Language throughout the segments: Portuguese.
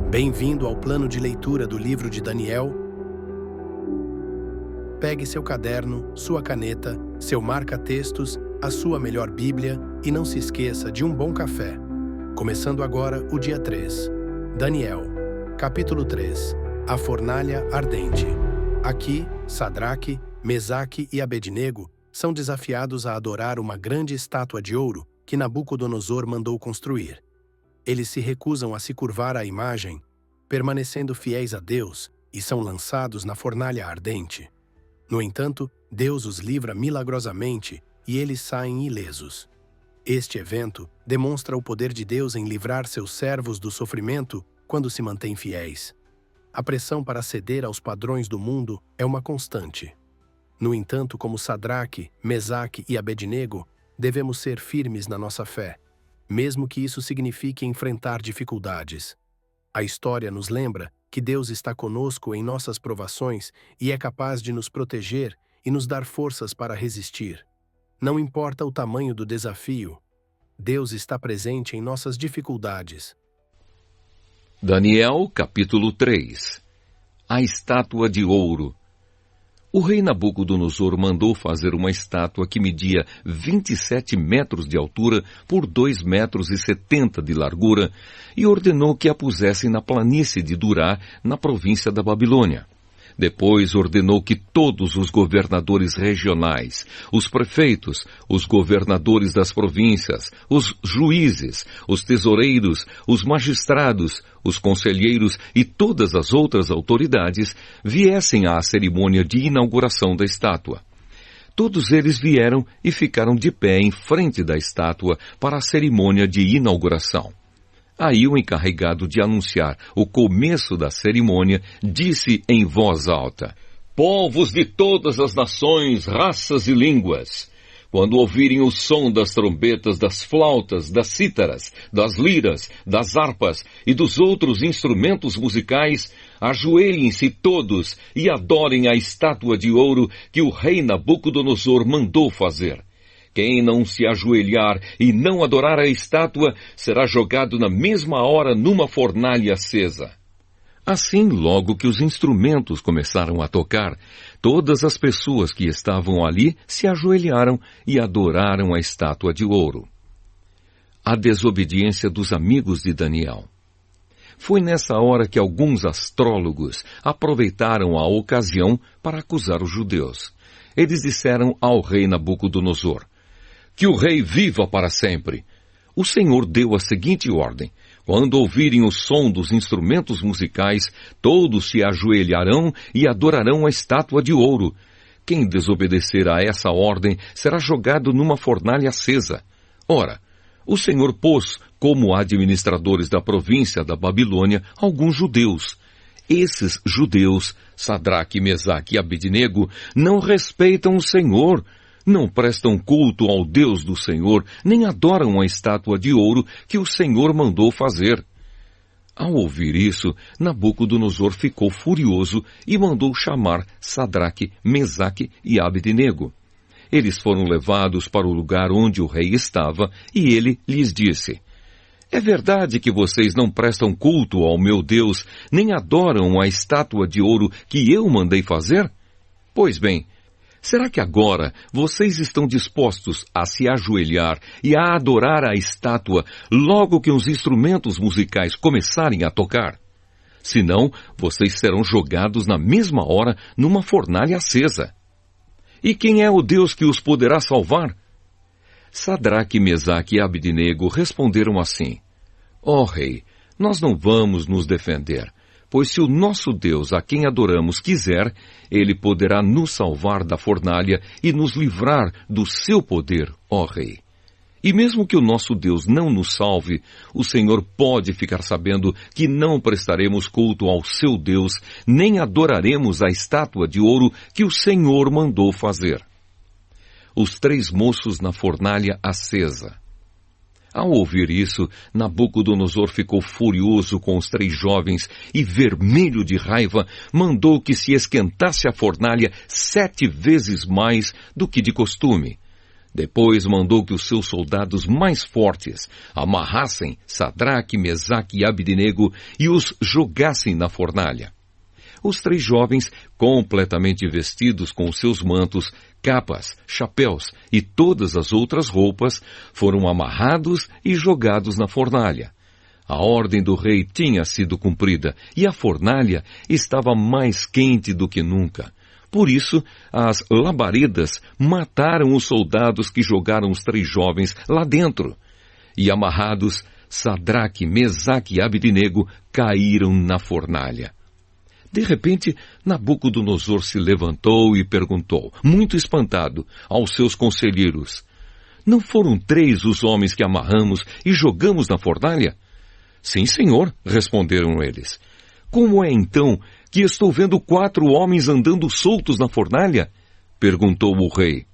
Bem-vindo ao plano de leitura do livro de Daniel. Pegue seu caderno, sua caneta, seu marca-textos, a sua melhor Bíblia e não se esqueça de um bom café. Começando agora o dia 3. Daniel, capítulo 3. A fornalha ardente. Aqui, Sadraque, Mesaque e Abednego são desafiados a adorar uma grande estátua de ouro que Nabucodonosor mandou construir. Eles se recusam a se curvar à imagem, permanecendo fiéis a Deus, e são lançados na fornalha ardente. No entanto, Deus os livra milagrosamente e eles saem ilesos. Este evento demonstra o poder de Deus em livrar seus servos do sofrimento quando se mantêm fiéis. A pressão para ceder aos padrões do mundo é uma constante. No entanto, como Sadraque, Mesaque e Abednego, devemos ser firmes na nossa fé, mesmo que isso signifique enfrentar dificuldades. A história nos lembra que Deus está conosco em nossas provações e é capaz de nos proteger e nos dar forças para resistir. Não importa o tamanho do desafio, Deus está presente em nossas dificuldades. Daniel, capítulo 3. A estátua de ouro. O rei Nabucodonosor mandou fazer uma estátua que media 27 metros de altura por 2,70 metros de largura e ordenou que a pusessem na planície de Durá, na província da Babilônia. Depois ordenou que todos os governadores regionais, os prefeitos, os governadores das províncias, os juízes, os tesoureiros, os magistrados, os conselheiros e todas as outras autoridades viessem à cerimônia de inauguração da estátua. Todos eles vieram e ficaram de pé em frente da estátua para a cerimônia de inauguração. Aí o encarregado de anunciar o começo da cerimônia disse em voz alta: "Povos de todas as nações, raças e línguas, quando ouvirem o som das trombetas, das flautas, das cítaras, das liras, das harpas e dos outros instrumentos musicais, ajoelhem-se todos e adorem a estátua de ouro que o rei Nabucodonosor mandou fazer. Quem não se ajoelhar e não adorar a estátua será jogado na mesma hora numa fornalha acesa." Assim, logo que os instrumentos começaram a tocar, todas as pessoas que estavam ali se ajoelharam e adoraram a estátua de ouro. A desobediência dos amigos de Daniel. Foi nessa hora que alguns astrólogos aproveitaram a ocasião para acusar os judeus. Eles disseram ao rei Nabucodonosor: "Que o rei viva para sempre." O Senhor deu a seguinte ordem: "Quando ouvirem o som dos instrumentos musicais, todos se ajoelharão e adorarão a estátua de ouro. Quem desobedecer a essa ordem será jogado numa fornalha acesa." Ora, o Senhor pôs como administradores da província da Babilônia alguns judeus. Esses judeus, Sadraque, Mesaque e Abednego, não respeitam o Senhor, não prestam culto ao Deus do Senhor, nem adoram a estátua de ouro que o Senhor mandou fazer. Ao ouvir isso, Nabucodonosor ficou furioso e mandou chamar Sadraque, Mesaque e Abednego. Eles foram levados para o lugar onde o rei estava e ele lhes disse: "É verdade que vocês não prestam culto ao meu Deus, nem adoram a estátua de ouro que eu mandei fazer? Pois bem, será que agora vocês estão dispostos a se ajoelhar e a adorar a estátua logo que os instrumentos musicais começarem a tocar? Senão, vocês serão jogados na mesma hora numa fornalha acesa. E quem é o Deus que os poderá salvar?" Sadraque, Mesaque e Abednego responderam assim: "Ó rei, nós não vamos nos defender, pois se o nosso Deus, a quem adoramos, quiser, ele poderá nos salvar da fornalha e nos livrar do seu poder, ó rei. E mesmo que o nosso Deus não nos salve, o Senhor pode ficar sabendo que não prestaremos culto ao seu Deus, nem adoraremos a estátua de ouro que o Senhor mandou fazer." Os 3 moços na fornalha acesa. Ao ouvir isso, Nabucodonosor ficou furioso com os 3 jovens e, vermelho de raiva, mandou que se esquentasse a fornalha 7 vezes mais do que de costume. Depois mandou que os seus soldados mais fortes amarrassem Sadraque, Mesaque e Abdenego e os jogassem na fornalha. Os 3 jovens, completamente vestidos com os seus mantos, capas, chapéus e todas as outras roupas, foram amarrados e jogados na fornalha. A ordem do rei tinha sido cumprida e a fornalha estava mais quente do que nunca. Por isso, as labaredas mataram os soldados que jogaram os 3 jovens lá dentro. E amarrados, Sadraque, Mesaque e Abdenego caíram na fornalha. De repente, Nabucodonosor se levantou e perguntou, muito espantado, aos seus conselheiros: Não foram 3 os homens que amarramos e jogamos na fornalha? Sim, senhor, responderam eles. Como é então que estou vendo 4 homens andando soltos na fornalha? Perguntou o rei.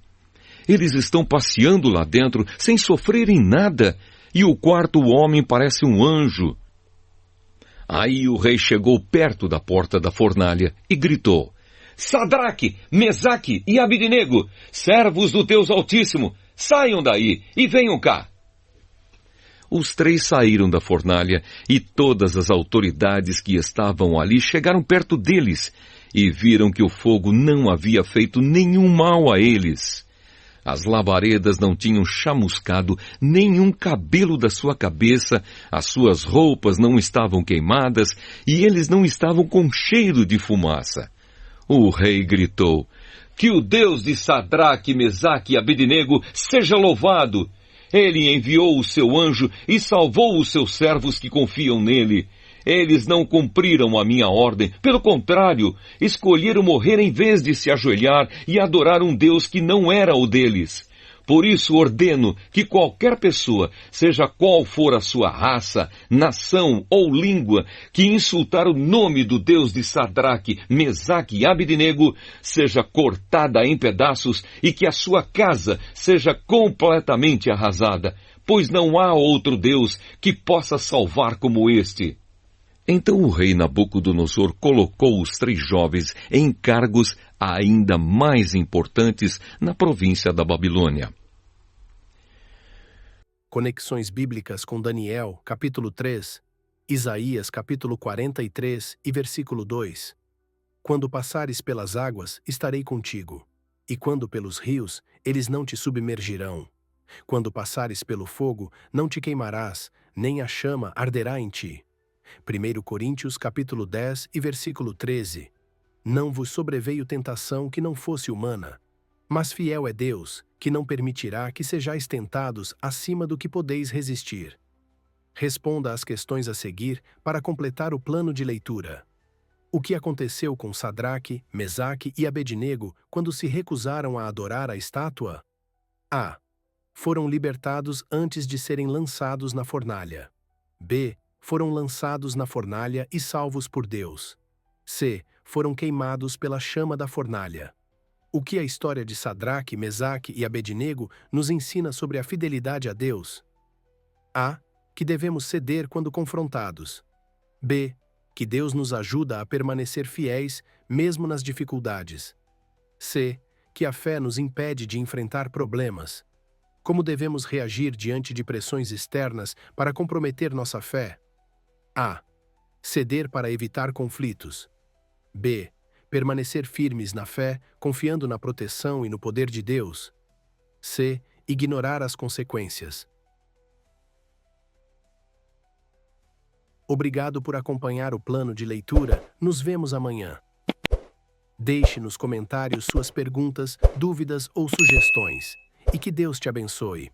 Eles estão passeando lá dentro sem sofrerem nada, e o 4º homem parece um anjo. Aí o rei chegou perto da porta da fornalha e gritou: Sadraque, Mesaque e Abdenego, servos do Deus Altíssimo, saiam daí e venham cá. Os 3 saíram da fornalha e todas as autoridades que estavam ali chegaram perto deles e viram que o fogo não havia feito nenhum mal a eles. As labaredas não tinham chamuscado nenhum cabelo da sua cabeça, as suas roupas não estavam queimadas e eles não estavam com cheiro de fumaça. O rei gritou: Que o Deus de Sadraque, Mesaque e Abdenego seja louvado! Ele enviou o seu anjo e salvou os seus servos que confiam nele. Eles não cumpriram a minha ordem. Pelo contrário, escolheram morrer em vez de se ajoelhar e adorar um Deus que não era o deles. Por isso ordeno que qualquer pessoa, seja qual for a sua raça, nação ou língua, que insultar o nome do Deus de Sadraque, Mesaque e Abdenego, seja cortada em pedaços e que a sua casa seja completamente arrasada, pois não há outro Deus que possa salvar como este. Então o rei Nabucodonosor colocou os 3 jovens em cargos ainda mais importantes na província da Babilônia. Conexões Bíblicas com Daniel, capítulo 3, Isaías, capítulo 43 e versículo 2. Quando passares pelas águas, estarei contigo, e quando pelos rios, eles não te submergirão. Quando passares pelo fogo, não te queimarás, nem a chama arderá em ti. 1 Coríntios capítulo 10 e versículo 13. Não vos sobreveio tentação que não fosse humana, mas fiel é Deus, que não permitirá que sejais tentados acima do que podeis resistir. Responda às questões a seguir para completar o plano de leitura. O que aconteceu com Sadraque, Mesaque e Abdenego quando se recusaram a adorar a estátua? A. Foram libertados antes de serem lançados na fornalha. B. Foram lançados na fornalha e salvos por Deus. C. Foram queimados pela chama da fornalha. O que a história de Sadraque, Mesaque e Abdenego nos ensina sobre a fidelidade a Deus? A. Que devemos ceder quando confrontados. B. Que Deus nos ajuda a permanecer fiéis mesmo nas dificuldades. C. Que a fé nos impede de enfrentar problemas. Como devemos reagir diante de pressões externas para comprometer nossa fé? A. Ceder para evitar conflitos. B. Permanecer firmes na fé, confiando na proteção e no poder de Deus. C. Ignorar as consequências. Obrigado por acompanhar o plano de leitura. Nos vemos amanhã. Deixe nos comentários suas perguntas, dúvidas ou sugestões. E que Deus te abençoe.